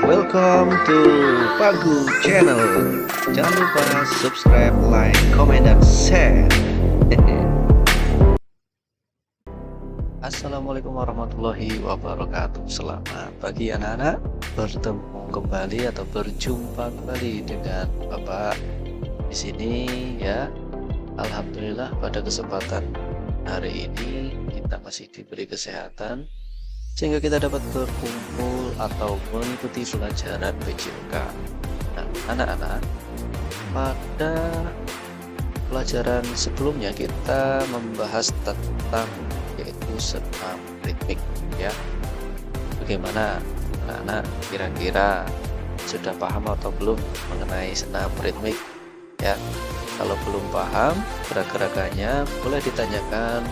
Welcome to Pagu Channel. Jangan lupa subscribe, like, comment, dan share. Assalamualaikum warahmatullahi wabarakatuh. Selamat pagi anak-anak. Bertemu kembali atau berjumpa kembali dengan Bapak di sini ya. Alhamdulillah pada kesempatan hari ini kita masih diberi kesehatan sehingga kita dapat berkumpul atau mengikuti pelajaran PJOK. Nah, anak-anak, pada pelajaran sebelumnya kita membahas tentang yaitu senam ritmik ya. Bagaimana anak-anak kira-kira sudah paham atau belum mengenai senam ritmik ya? Kalau belum paham gerak-gerakannya boleh ditanyakan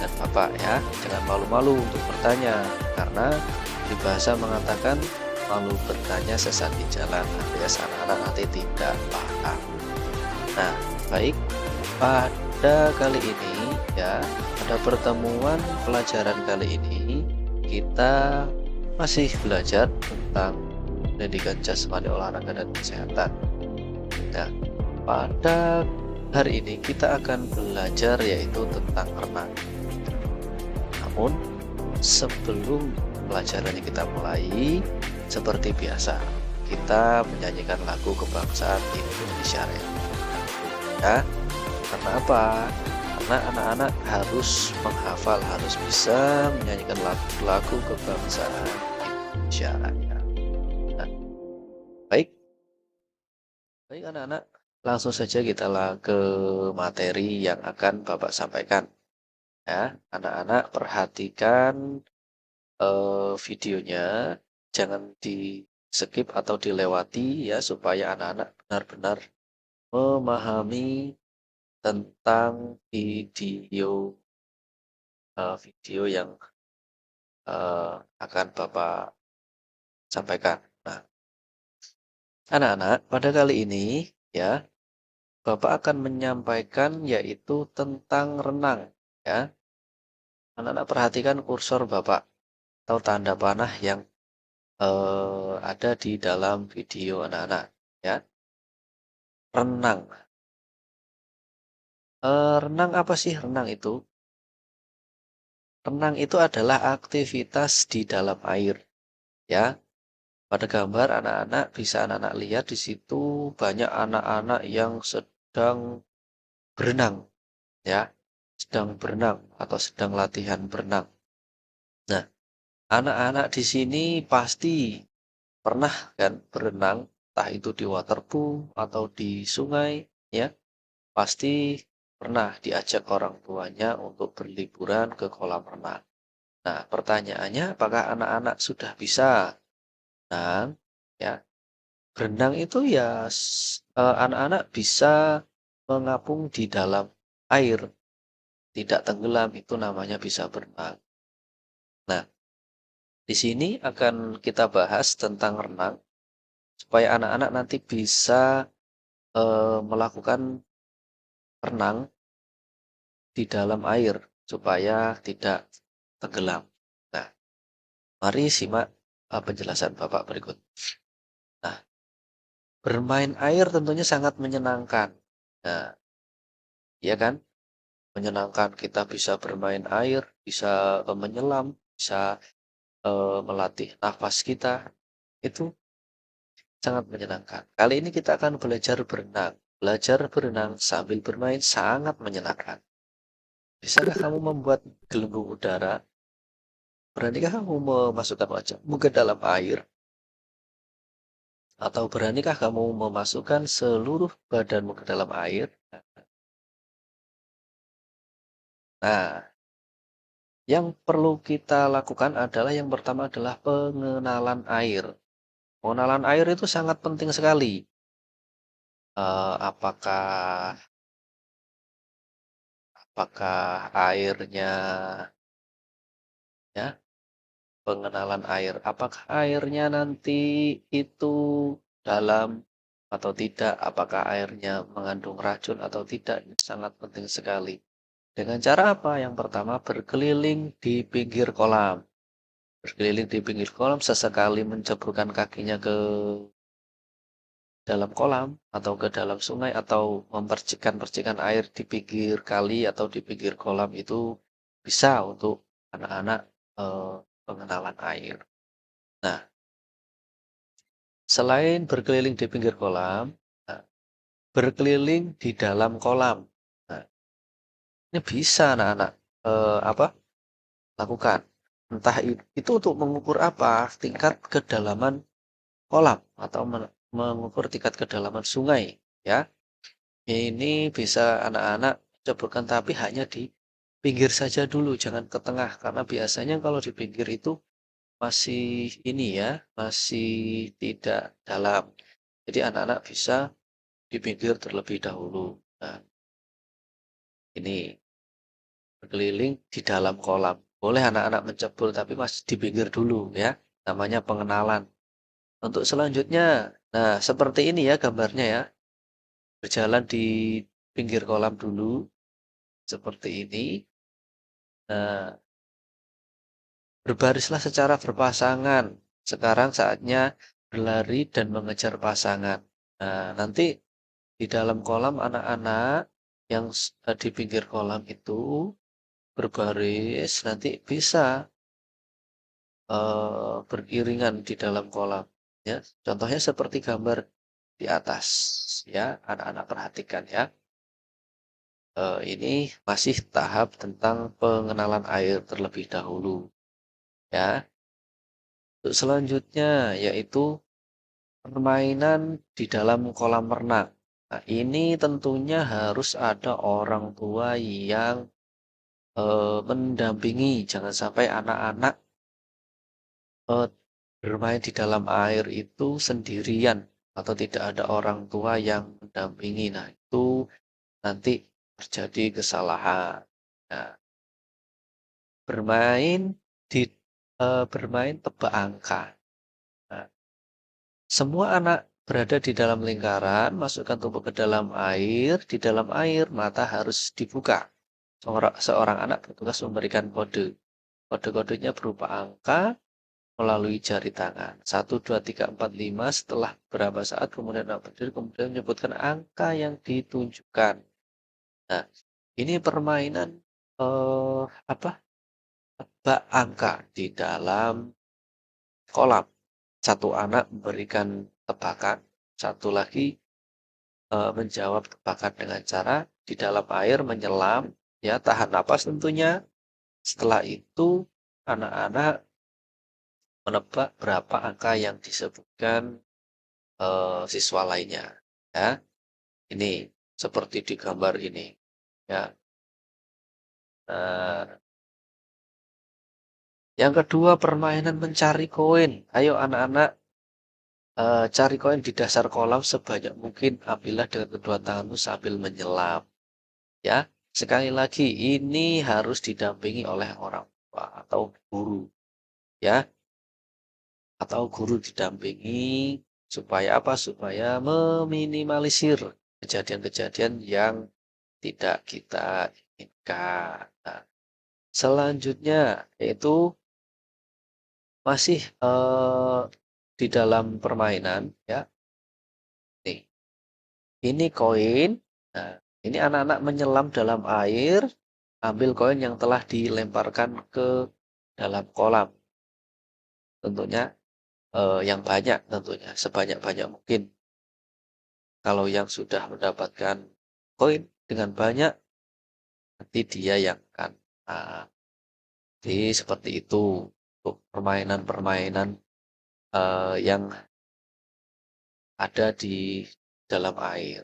dan Bapak ya, jangan malu-malu untuk bertanya karena di bahasa mengatakan malu bertanya sesat di jalan alias anak-anak nanti tidak paham. Nah, baik, pada kali ini ya, pada pertemuan pelajaran kali ini kita masih belajar tentang pendidikan jasmani, olahraga, dan kesehatan. Nah, pada hari ini kita akan belajar yaitu tentang renang. Namun sebelum pelajarannya kita mulai, seperti biasa kita menyanyikan lagu kebangsaan Indonesia ya. Karena apa? Karena anak-anak harus menghafal, harus bisa menyanyikan lagu kebangsaan Indonesia ya. Nah, baik anak-anak, langsung saja kita ke materi yang akan Bapak sampaikan. Ya, anak-anak perhatikan videonya, jangan di skip atau dilewati ya supaya anak-anak benar-benar memahami tentang video yang akan Bapak sampaikan. Nah, anak-anak, pada kali ini ya Bapak akan menyampaikan yaitu tentang renang ya. Anak-anak perhatikan kursor Bapak atau tanda panah yang ada di dalam video anak-anak ya. Renang. Renang apa sih renang itu? Renang itu adalah aktivitas di dalam air ya. Pada gambar anak-anak bisa anak-anak lihat di situ banyak anak-anak yang sedang berenang ya. Sedang berenang atau sedang latihan berenang. Nah, anak-anak di sini pasti pernah kan berenang, entah itu di waterpool atau di sungai ya. Pasti pernah diajak orang tuanya untuk berliburan ke kolam renang. Nah, pertanyaannya apakah anak-anak sudah bisa berenang ya? Berenang itu ya anak-anak bisa mengapung di dalam air, tidak tenggelam, itu namanya bisa berenang. Nah, di sini akan kita bahas tentang renang supaya anak-anak nanti bisa melakukan renang di dalam air supaya tidak tenggelam. Nah, mari simak penjelasan Bapak berikut. Nah, bermain air tentunya sangat menyenangkan. Nah, iya kan? Menyenangkan, kita bisa bermain air, bisa menyelam, bisa melatih nafas kita. Itu sangat menyenangkan. Kali ini kita akan belajar berenang. Belajar berenang sambil bermain sangat menyenangkan. Bisakah kamu membuat gelembung udara? Beranikah kamu memasukkan wajahmu ke dalam air? Atau beranikah kamu memasukkan seluruh badanmu ke dalam air? Nah, yang perlu kita lakukan adalah yang pertama adalah pengenalan air. Pengenalan air itu sangat penting sekali. Apakah airnya ya, pengenalan air. Apakah airnya nanti itu dalam atau tidak? Apakah airnya mengandung racun atau tidak? Ini sangat penting sekali. Dengan cara apa? Yang pertama, berkeliling di pinggir kolam. berkeliling di pinggir kolam, sesekali menceburkan kakinya ke dalam kolam atau ke dalam sungai atau mempercikan-percikan air di pinggir kali atau di pinggir kolam itu bisa untuk anak-anak pengenalan air. Nah, selain berkeliling di pinggir kolam, nah, berkeliling di dalam kolam. Nah, ini bisa anak-anak apa lakukan. Entah itu untuk mengukur apa? Tingkat kedalaman kolam atau mengukur tingkat kedalaman sungai, ya. Ini bisa anak-anak ceburkan tapi hanya di pinggir saja dulu, jangan ke tengah karena biasanya kalau di pinggir itu masih ini ya, masih tidak dalam. Jadi anak-anak bisa di pinggir terlebih dahulu. Nah, ini berkeliling di dalam kolam. Boleh anak-anak mencebur tapi masih di pinggir dulu ya. Namanya pengenalan. Untuk selanjutnya, nah seperti ini ya gambarnya ya. Berjalan di pinggir kolam dulu seperti ini. Nah, berbarislah secara berpasangan. Sekarang saatnya berlari dan mengejar pasangan. Nah, nanti di dalam kolam anak-anak yang di pinggir kolam itu berbaris nanti bisa beriringan di dalam kolam. Ya, contohnya seperti gambar di atas. Ya, anak-anak perhatikan ya. Ini masih tahap tentang pengenalan air terlebih dahulu. Ya, untuk selanjutnya yaitu permainan di dalam kolam renang. Nah, ini tentunya harus ada orang tua yang mendampingi. Jangan sampai anak-anak eh, bermain di dalam air itu sendirian atau tidak ada orang tua yang mendampingi. Nah, itu nanti terjadi kesalahan. Nah, bermain di bermain tebak angka. Nah, semua anak berada di dalam lingkaran, masukkan tubuh ke dalam air. Di dalam air, mata harus dibuka. Seorang anak bertugas memberikan kode. Kode-kodenya berupa angka melalui jari tangan. 1, 2, 3, 4, 5. Setelah beberapa saat, kemudian anak berdiri, kemudian menyebutkan angka yang ditunjukkan. Nah, ini permainan apa? Tebak angka di dalam kolam. Satu anak memberikan tebakan, satu lagi menjawab tebakan dengan cara di dalam air menyelam, ya tahan napas tentunya. Setelah itu anak-anak menebak berapa angka yang disebutkan siswa lainnya. Ya, ini seperti di gambar ini. Ya, nah, yang kedua permainan mencari koin. Ayo anak-anak cari koin di dasar kolam sebanyak mungkin. Ambillah dengan kedua tanganmu sambil menyelam. Ya, sekali lagi ini harus didampingi oleh orang tua atau guru, ya, atau guru didampingi supaya apa? Supaya meminimalisir kejadian-kejadian yang tidak kita inginkan. Nah, selanjutnya yaitu masih di dalam permainan, ya. Nih, ini koin. Nah, ini anak-anak menyelam dalam air, ambil koin yang telah dilemparkan ke dalam kolam. Tentunya yang banyak tentunya, sebanyak-banyak mungkin. Kalau yang sudah mendapatkan koin dengan banyak, nanti dia yang akan menang. Jadi seperti itu untuk permainan-permainan yang ada di dalam air.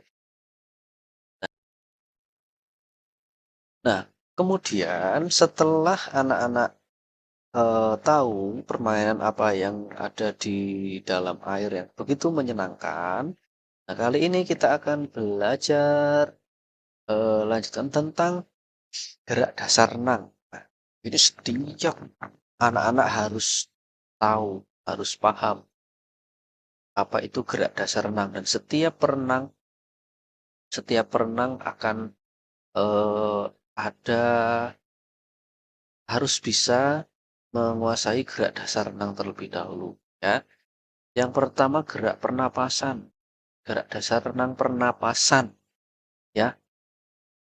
Nah, kemudian setelah anak-anak tahu permainan apa yang ada di dalam air yang begitu menyenangkan, nah kali ini kita akan belajar lanjutan tentang gerak dasar renang. Nah, ini setiap anak-anak harus tahu, harus paham apa itu gerak dasar renang dan setiap perenang akan ada harus bisa menguasai gerak dasar renang terlebih dahulu, ya. Yang pertama gerak pernapasan, gerak dasar renang pernapasan, ya.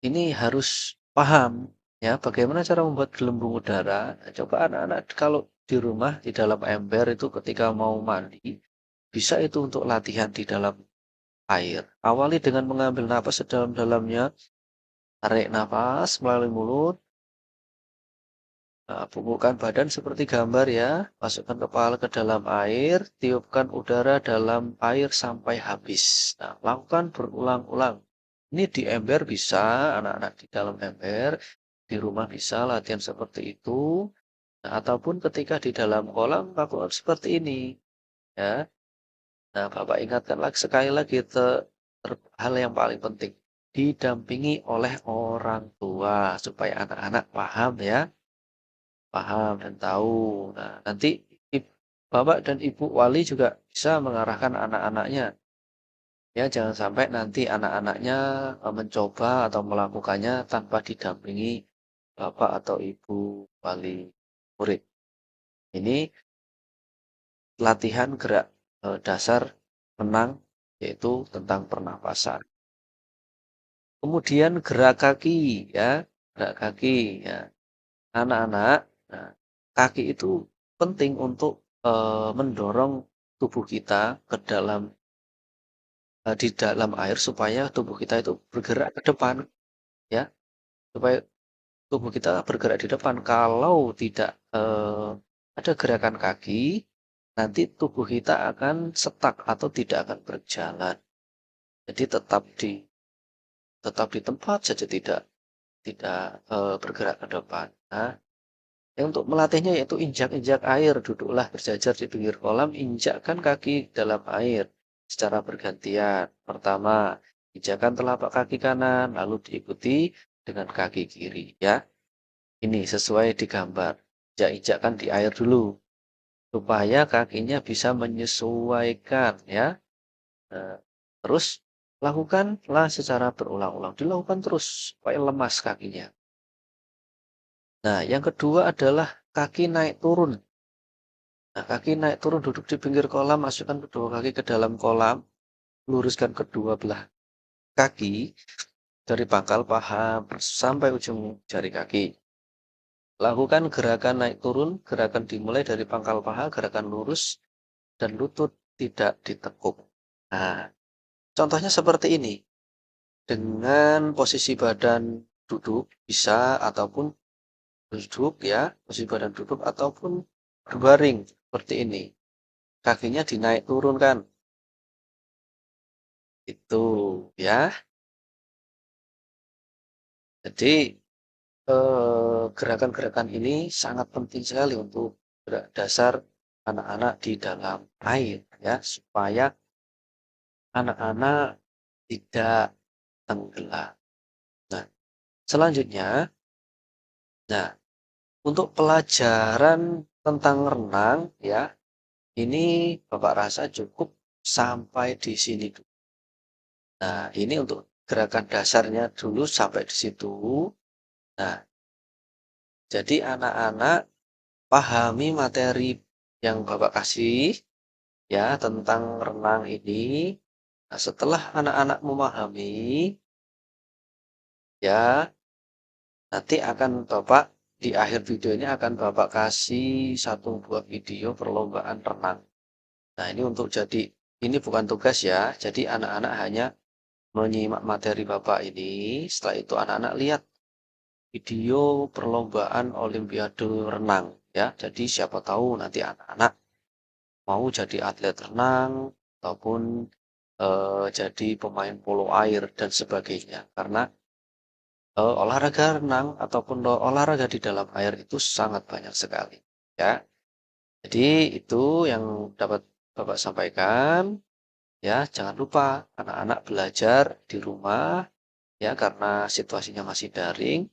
Ini harus paham, ya, bagaimana cara membuat gelembung udara. Nah, coba anak-anak kalau di rumah, di dalam ember itu ketika mau mandi, bisa itu untuk latihan di dalam air. Awali dengan mengambil napas sedalam-dalamnya, tarik napas melalui mulut, bungkukkan badan seperti gambar ya, masukkan kepala ke dalam air, tiupkan udara dalam air sampai habis. Nah, lakukan berulang-ulang. Ini di ember bisa, anak-anak di dalam ember, di rumah bisa latihan seperti itu. Nah, ataupun ketika di dalam kolam lakukan seperti ini, ya. Nah, Bapak ingatkan lagi sekali lagi hal yang paling penting, didampingi oleh orang tua supaya anak-anak paham ya, paham dan tahu. Nah, nanti Bapak dan Ibu wali juga bisa mengarahkan anak-anaknya. Ya, jangan sampai nanti anak-anaknya mencoba atau melakukannya tanpa didampingi Bapak atau Ibu wali murid. Ini latihan gerak dasar renang yaitu tentang pernapasan. Kemudian gerak kaki ya, gerak kaki ya. Anak-anak, nah, kaki itu penting untuk mendorong tubuh kita ke dalam di dalam air supaya tubuh kita itu bergerak ke depan ya, supaya tubuh kita bergerak di depan. Kalau tidak ada gerakan kaki, nanti tubuh kita akan stuck atau tidak akan berjalan. Jadi tetap di tempat saja tidak tidak bergerak ke depan. Nah, untuk melatihnya yaitu injak-injak air, duduklah berjajar di pinggir kolam, injakkan kaki dalam air secara bergantian. Pertama, injakan telapak kaki kanan, lalu diikuti dengan kaki kiri ya. Ini sesuai di gambar. Injak-injakkan di air dulu supaya kakinya bisa menyesuaikan ya. Nah, terus lakukanlah secara berulang-ulang, dilakukan terus supaya lemas kakinya. Nah, yang kedua adalah kaki naik turun. Nah, kaki naik turun duduk di pinggir kolam, masukkan kedua kaki ke dalam kolam, luruskan kedua belah kaki dari pangkal paha sampai ujung jari kaki. Lakukan gerakan naik turun, gerakan dimulai dari pangkal paha, gerakan lurus, dan lutut tidak ditekuk. Nah, contohnya seperti ini. Dengan posisi badan duduk bisa ataupun duduk ya, posisi badan duduk ataupun berbaring seperti ini. Kakinya dinaik turunkan. Itu ya. Jadi gerakan-gerakan ini sangat penting sekali untuk gerak dasar anak-anak di dalam air ya, supaya anak-anak tidak tenggelam. Nah, selanjutnya, nah untuk pelajaran tentang renang ya, ini Bapak rasa cukup sampai di sini dulu. Nah, ini untuk gerakan dasarnya dulu sampai di situ. Nah, jadi anak-anak pahami materi yang Bapak kasih ya tentang renang ini. Nah, setelah anak-anak memahami, ya nanti akan Bapak di akhir video ini akan Bapak kasih satu buah video perlombaan renang. Nah, ini untuk jadi ini bukan tugas ya. Jadi anak-anak hanya menyimak materi Bapak ini. Setelah itu anak-anak lihat video perlombaan Olimpiade renang ya. Jadi siapa tahu nanti anak-anak mau jadi atlet renang ataupun jadi pemain polo air dan sebagainya. Karena olahraga renang ataupun olahraga di dalam air itu sangat banyak sekali ya. Jadi itu yang dapat Bapak sampaikan ya. Jangan lupa anak-anak belajar di rumah ya karena situasinya masih daring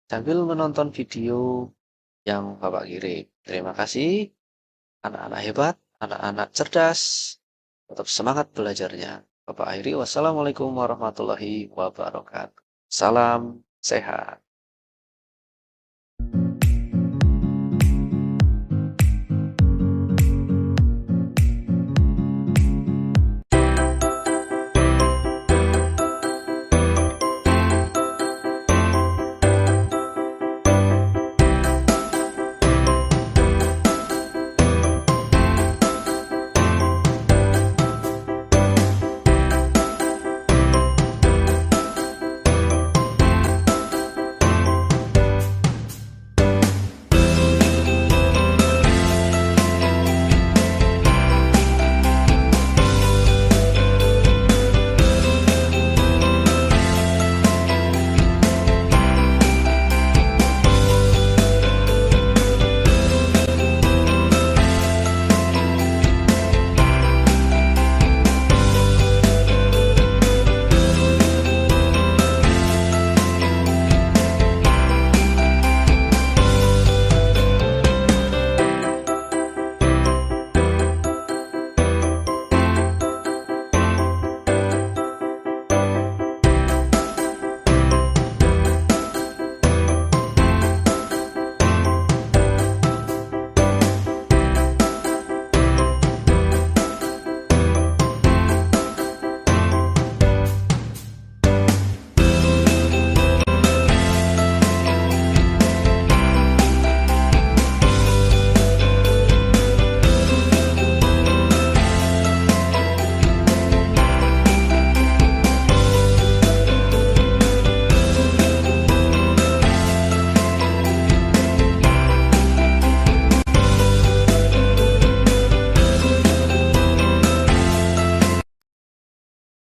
sambil menonton video yang Bapak kirim. Terima kasih anak-anak hebat, anak-anak cerdas. Tetap semangat belajarnya. Bapak akhiri, wassalamualaikum warahmatullahi wabarakatuh. Salam sehat.